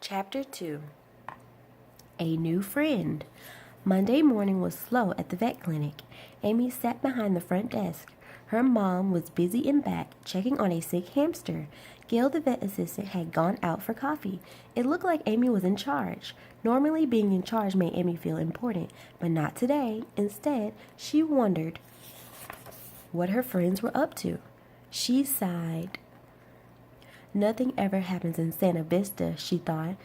Chapter 2. A New Friend. Monday morning was slow at the vet clinic. Amy sat behind the front desk. Her mom was busy in back, checking on a sick hamster. Gail, the vet assistant, had gone out for coffee. It looked like Amy was in charge. Normally, being in charge made Amy feel important, but not today. Instead, she wondered what her friends were up to. She sighed. Nothing ever happens in Santa Vista, she thought.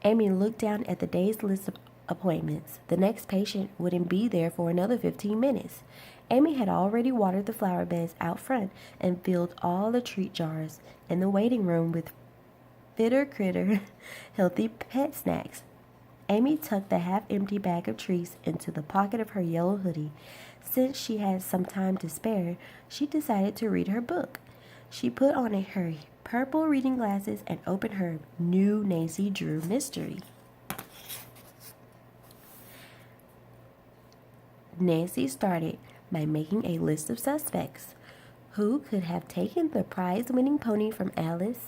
Amy looked down at the day's list of appointments. The next patient wouldn't be there for another 15 minutes. Amy had already watered the flower beds out front and filled all the treat jars in the waiting room with fitter critter healthy pet snacks. Amy tucked the half-empty bag of treats into the pocket of her yellow hoodie. Since she had some time to spare, she decided to read her book. She put on her purple reading glasses and opened her new Nancy Drew mystery. Nancy started by making a list of suspects. Who could have taken the prize-winning pony from Alice's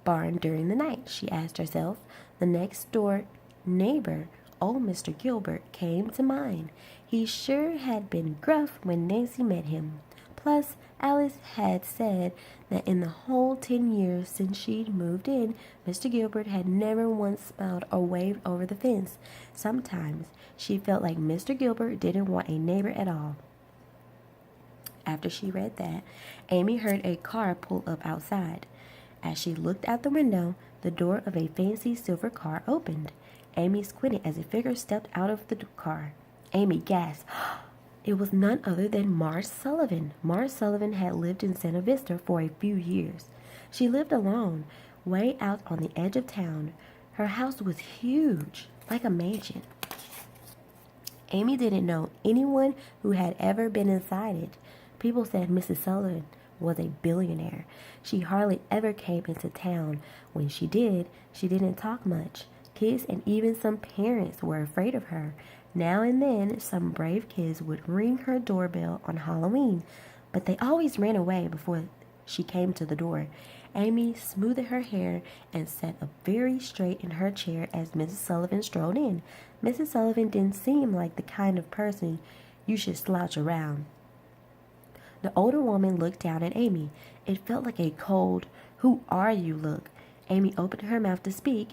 barn during the night, she asked herself. The next-door neighbor, old Mr. Gilbert, came to mind. He sure had been gruff when Nancy met him. Plus, Alice had said that in the whole 10 years since she'd moved in, Mr. Gilbert had never once smiled or waved over the fence. Sometimes she felt like Mr. Gilbert didn't want a neighbor at all. After she read that, Amy heard a car pull up outside. As she looked out the window, the door of a fancy silver car opened. Amy squinted as a figure stepped out of the car. Amy gasped. It was none other than Marge Sullivan. Marge Sullivan had lived in Santa Vista for a few years. She lived alone, way out on the edge of town. Her house was huge, like a mansion. Amy didn't know anyone who had ever been inside it. People said Mrs. Sullivan was a billionaire. She hardly ever came into town. When she did, she didn't talk much. Kids and even some parents were afraid of her. Now and then, some brave kids would ring her doorbell on Halloween, but they always ran away before she came to the door. Amy smoothed her hair and sat up very straight in her chair as Mrs. Sullivan strolled in. Mrs. Sullivan didn't seem like the kind of person you should slouch around. The older woman looked down at Amy. It felt like a cold, "Who are you?" look. Amy opened her mouth to speak,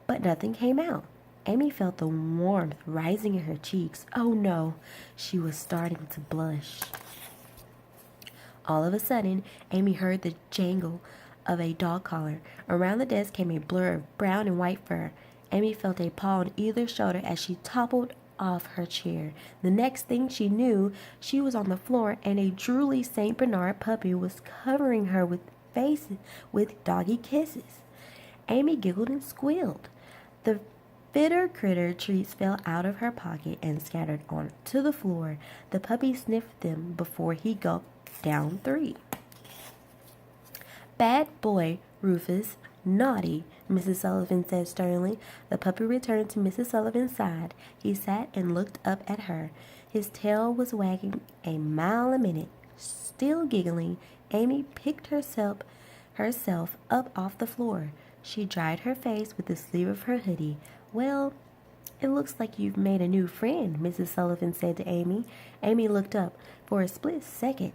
but nothing came out. Amy felt the warmth rising in her cheeks. Oh no, she was starting to blush. All of a sudden, Amy heard the jangle of a dog collar. Around the desk came a blur of brown and white fur. Amy felt a paw on either shoulder as she toppled off her chair. The next thing she knew, she was on the floor and a drooly St. Bernard puppy was covering her with doggy kisses. Amy giggled and squealed. The fitter critter treats fell out of her pocket and scattered onto the floor. The puppy sniffed them before he gulped down 3. Bad boy, Rufus. Naughty, Mrs. Sullivan said sternly. The puppy returned to Mrs. Sullivan's side. He sat and looked up at her. His tail was wagging a mile a minute. Still giggling, Amy picked herself up off the floor. She dried her face with the sleeve of her hoodie. Well, it looks like you've made a new friend, Mrs. Sullivan said to Amy. Amy looked up. For a split second,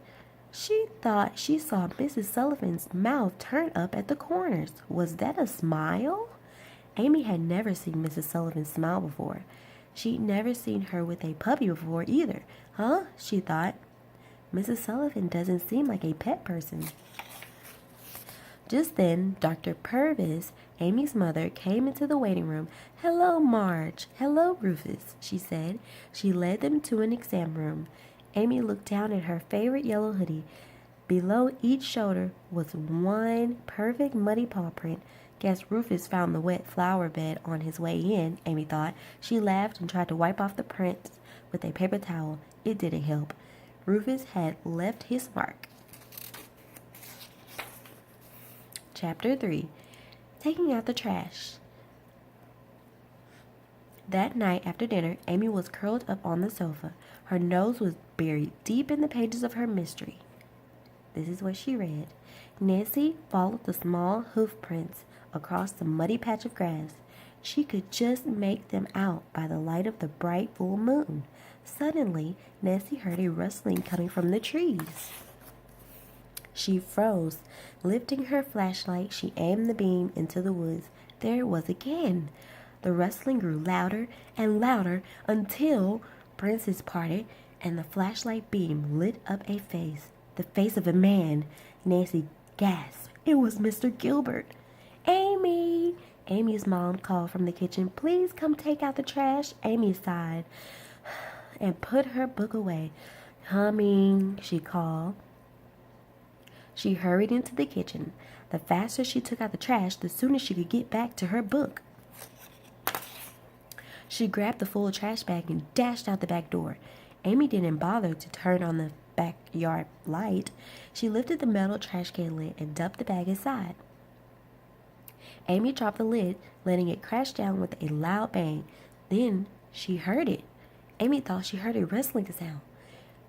she thought she saw Mrs. Sullivan's mouth turn up at the corners. Was that a smile? Amy had never seen Mrs. Sullivan smile before. She'd never seen her with a puppy before either. Huh? She thought. Mrs. Sullivan doesn't seem like a pet person. Just then, Dr. Purvis, Amy's mother, came into the waiting room. "Hello, Marge. Hello, Rufus," she said. She led them to an exam room. Amy looked down at her favorite yellow hoodie. Below each shoulder was one perfect muddy paw print. Guess Rufus found the wet flower bed on his way in, Amy thought. She laughed and tried to wipe off the prints with a paper towel. It didn't help. Rufus had left his mark. Chapter 3. Taking out the trash. That night after dinner, Amy was curled up on the sofa. Her nose was buried deep in the pages of her mystery. This is what she read. Nancy followed the small hoof prints across the muddy patch of grass. She could just make them out by the light of the bright full moon. Suddenly, Nancy heard a rustling coming from the trees. She froze. Lifting her flashlight, she aimed the beam into the woods. There it was again. The rustling grew louder and louder until branches parted and the flashlight beam lit up a face. The face of a man. Nancy gasped. It was Mr. Gilbert. Amy! Amy's mom called from the kitchen. Please come take out the trash. Amy sighed and put her book away. Coming, she called. She hurried into the kitchen. The faster she took out the trash, the sooner she could get back to her book. She grabbed the full trash bag and dashed out the back door. Amy didn't bother to turn on the backyard light. She lifted the metal trash can lid and dumped the bag inside. Amy dropped the lid, letting it crash down with a loud bang. Then she heard it. Amy thought she heard a rustling sound.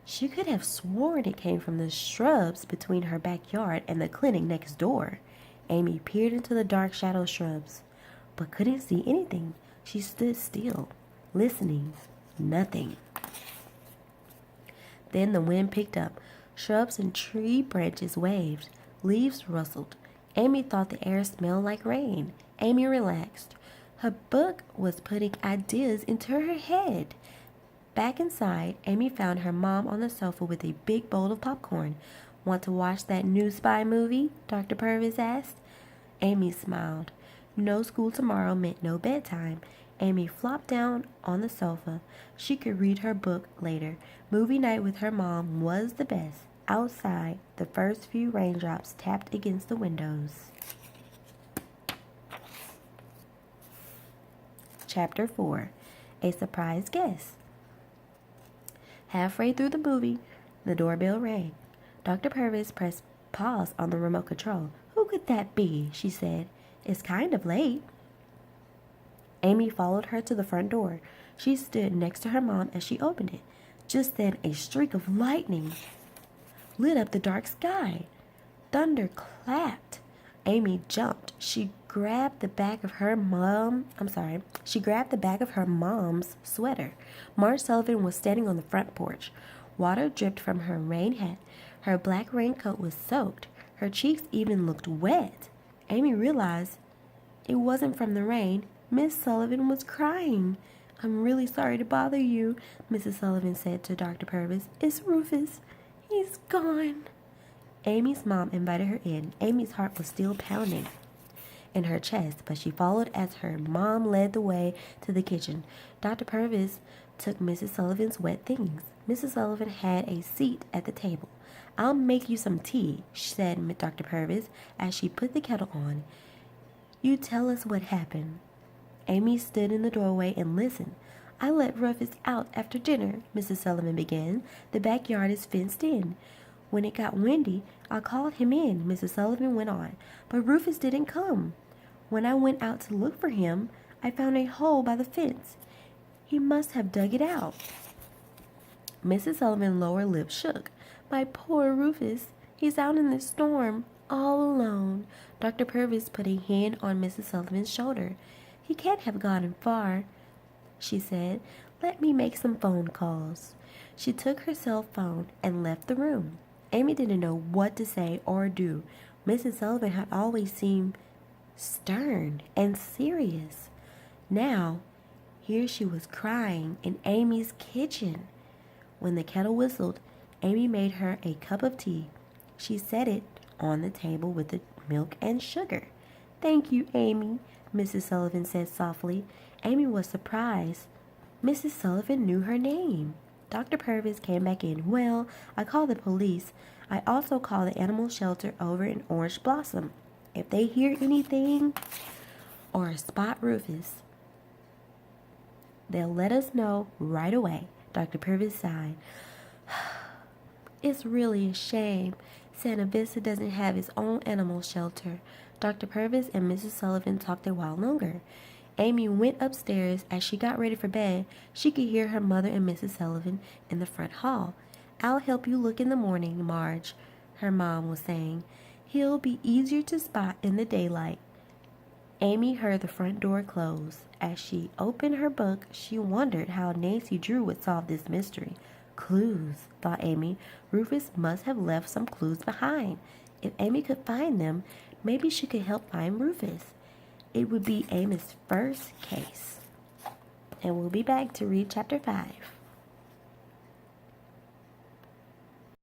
She could have sworn it came from the shrubs between her backyard and the clinic next door. Amy peered into the dark shadow shrubs, but couldn't see anything. She stood still, listening. Nothing. Then the wind picked up. Shrubs and tree branches waved. Leaves rustled. Amy thought the air smelled like rain. Amy relaxed. Her book was putting ideas into her head. Back inside, Amy found her mom on the sofa with a big bowl of popcorn. Want to watch that new spy movie? Dr. Purvis asked. Amy smiled. No school tomorrow meant no bedtime. Amy flopped down on the sofa. She could read her book later. Movie night with her mom was the best. Outside, the first few raindrops tapped against the windows. Chapter 4. A Surprise Guest. Halfway through the movie, the doorbell rang. Dr. Purvis pressed pause on the remote control. Who could that be? She said. It's kind of late. Amy followed her to the front door. She stood next to her mom as she opened it. Just then, a streak of lightning lit up the dark sky. Thunder clapped. Amy jumped. She grabbed the back of her mom's sweater. Marge Sullivan was standing on the front porch. Water dripped from her rain hat. Her black raincoat was soaked. Her cheeks even looked wet. Amy realized it wasn't from the rain. Miss Sullivan was crying. I'm really sorry to bother you, Mrs. Sullivan said to Dr. Purvis. It's Rufus. He's gone. Amy's mom invited her in. Amy's heart was still pounding in her chest, but she followed as her mom led the way to the kitchen. Dr. Purvis took Mrs. Sullivan's wet things. Mrs. Sullivan had a seat at the table. I'll make you some tea, said Dr. Purvis as she put the kettle on. You tell us what happened. Amy stood in the doorway and listened. I let Rufus out after dinner, Mrs. Sullivan began. The backyard is fenced in. When it got windy, I called him in, Mrs. Sullivan went on. But Rufus didn't come. When I went out to look for him, I found a hole by the fence. He must have dug it out. Mrs. Sullivan's lower lip shook. My poor Rufus. He's out in the storm, all alone. Dr. Purvis put a hand on Mrs. Sullivan's shoulder. He can't have gotten far, she said. Let me make some phone calls. She took her cell phone and left the room. Amy didn't know what to say or do. Mrs. Sullivan had always seemed stern and serious. Now, here she was crying in Amy's kitchen. When the kettle whistled, Amy made her a cup of tea. She set it on the table with the milk and sugar. Thank you, Amy, Mrs. Sullivan said softly. Amy was surprised. Mrs. Sullivan knew her name. Dr. Purvis came back in. Well, I called the police. I also called the animal shelter over in Orange Blossom. If they hear anything or spot Rufus, they'll let us know right away. Dr. Purvis sighed. It's really a shame Santa Vista doesn't have its own animal shelter. Dr. Purvis and Mrs. Sullivan talked a while longer. Amy went upstairs. As she got ready for bed, she could hear her mother and Mrs. Sullivan in the front hall. I'll help you look in the morning, Marge, her mom was saying. He'll be easier to spot in the daylight. Amy heard the front door close. As she opened her book, she wondered how Nancy Drew would solve this mystery. Clues, thought Amy. Rufus must have left some clues behind. If Amy could find them, maybe she could help find Rufus. It would be Amy's first case. And we'll be back to read chapter 5.